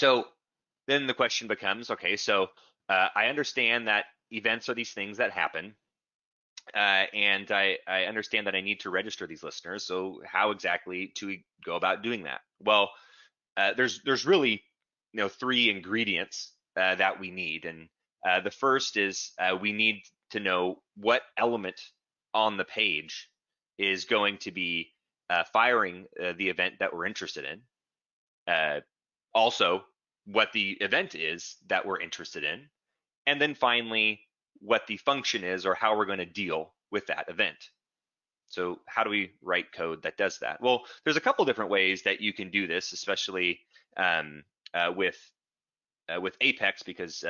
So then the question becomes, okay, so I understand that events are these things that happen, and I understand that I need to register these listeners. So how exactly do we go about doing that? Well, there's really three ingredients that we need, and the first is we need to know what element on the page is going to be firing the event that we're interested in. Also, what the event is that we're interested in, and then finally what the function is or how we're going to deal with that event. So how do we write code that does that? Well, there's a couple different ways that you can do this, especially with Apex, because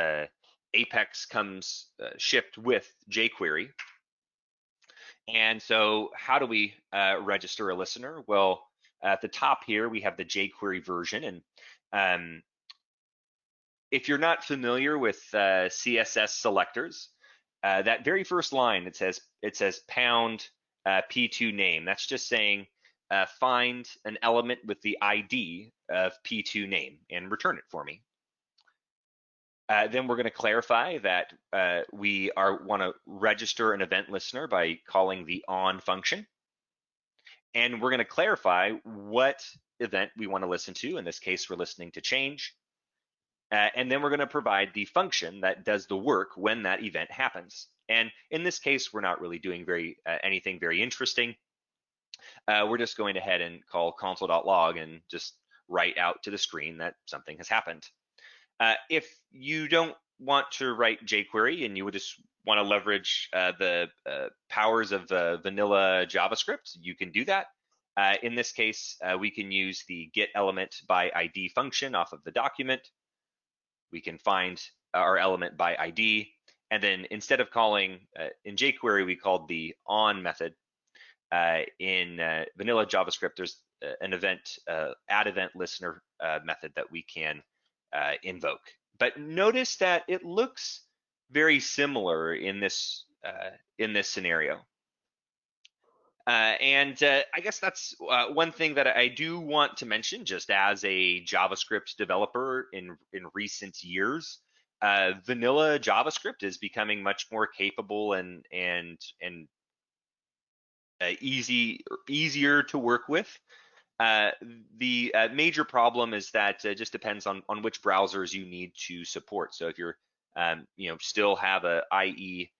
Apex comes shipped with jQuery. And so how do we register a listener? Well, at the top here, we have the jQuery version. And if you're not familiar with CSS selectors, that very first line, it says pound p2 name. That's just saying find an element with the ID of p2 name and return it for me. Then we're going to clarify that we want to register an event listener by calling the on function. And we're going to clarify what event we want to listen to. In this case, we're listening to change. And then we're going to provide the function that does the work when that event happens. And in this case, we're not really doing anything very interesting. We're just going ahead and call console.log and just write out to the screen that something has happened. If you don't want to write jQuery and you would just want to leverage the powers of vanilla JavaScript, you can do that. In this case, we can use the getElementById function off of the document. We can find our element by ID, and then instead of calling in jQuery, we called the on method. In vanilla JavaScript, there's an add event listener method that we can invoke. But notice that it looks very similar in this scenario. I guess that's one thing that I do want to mention, just as a JavaScript developer in recent years. Vanilla JavaScript is becoming much more capable and easier to work with. The major problem is that it just depends on which browsers you need to support. So if you're still have a IE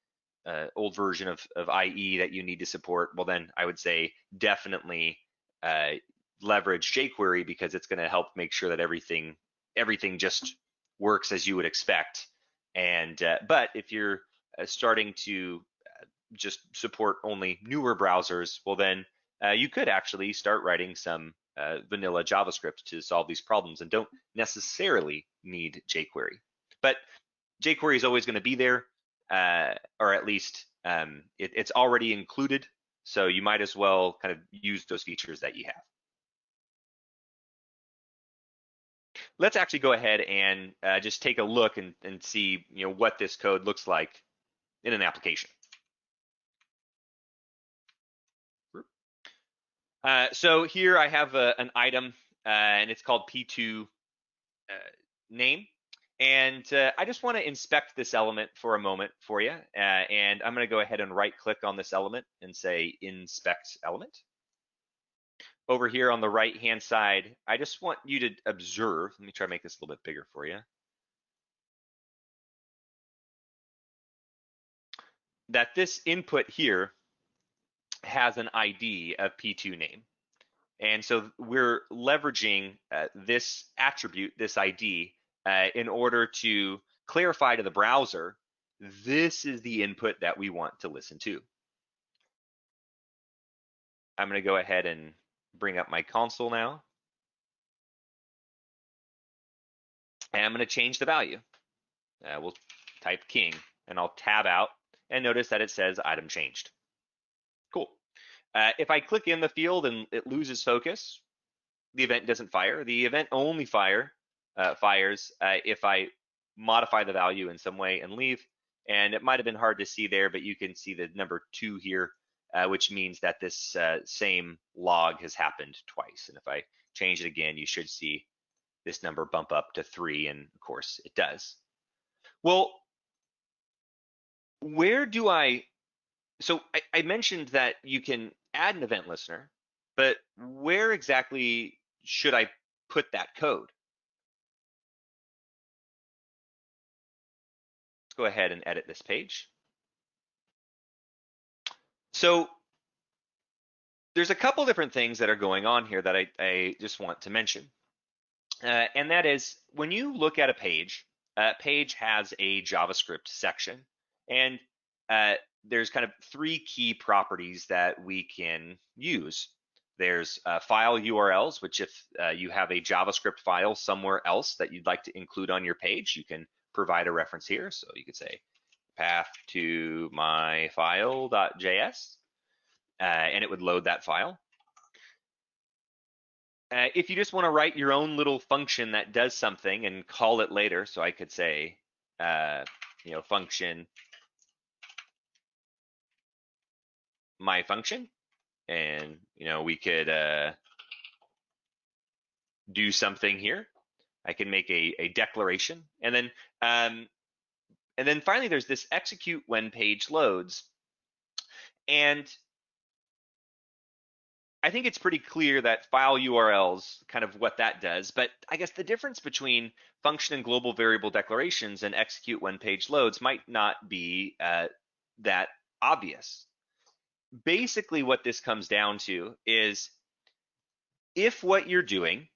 old version of IE that you need to support, well then I would say definitely leverage jQuery, because it's going to help make sure that everything just works as you would expect. And but if you're starting to just support only newer browsers, well then you could actually start writing some vanilla JavaScript to solve these problems and don't necessarily need jQuery. But jQuery is always going to be there, or at least it's already included, so you might as well kind of use those features that you have. Let's actually go ahead and just take a look and see what this code looks like in an application. So here I have an item, and it's called P2 name. And I just want to inspect this element for a moment for you. And I'm going to go ahead and right click on this element and say inspect element. Over here on the right hand side, I just want you to observe. Let me try to make this a little bit bigger for you. That this input here has an ID of P2 name. And so we're leveraging this attribute, this ID, in order to clarify to the browser, this is the input that we want to listen to. I'm going to go ahead and bring up my console now. And I'm going to change the value. We'll type king, and I'll tab out, and notice that it says item changed. Cool. If I click in the field and it loses focus, the event doesn't fire. The event only fires if I modify the value in some way and leave. And it might have been hard to see there, but you can see the number 2 here, which means that this same log has happened twice. And if I change it again, you should see this number bump up to 3, and of course it does. Well, where do so I mentioned that you can add an event listener, but where exactly should I put that code? Let's go ahead and edit this page. So there's a couple different things that are going on here that I just want to mention. And that is, when you look at a page has a JavaScript section, and there's kind of 3 key properties that we can use. There's file URLs, which if you have a JavaScript file somewhere else that you'd like to include on your page, you can provide a reference here. So you could say path to my file.js, and it would load that file. If you just want to write your own little function that does something and call it later, so I could say, function my function, and we could do something here. I can make a declaration, and then finally there's this execute when page loads, and I think it's pretty clear that file URLs, kind of what that does, but I guess the difference between function and global variable declarations and execute when page loads might not be that obvious. Basically, what this comes down to is if what you're doing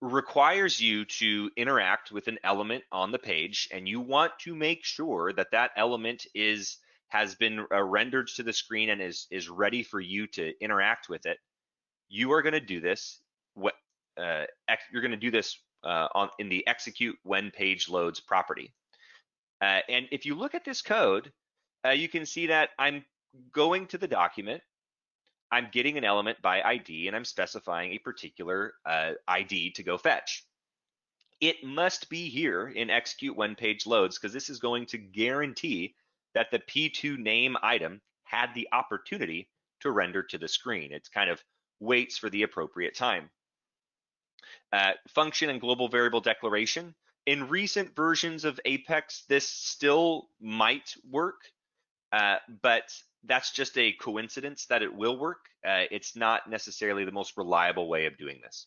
requires you to interact with an element on the page, and you want to make sure that that element has been rendered to the screen and is ready for you to interact with it, you are going to do this. You're going to do this in the execute when page loads property. And if you look at this code, you can see that I'm going to the document, I'm getting an element by ID, and I'm specifying a particular ID to go fetch. It must be here in execute when page loads, because this is going to guarantee that the P2 name item had the opportunity to render to the screen. It's kind of waits for the appropriate time. Function and global variable declaration. In recent versions of Apex, this still might work, but that's just a coincidence that it will work. It's not necessarily the most reliable way of doing this.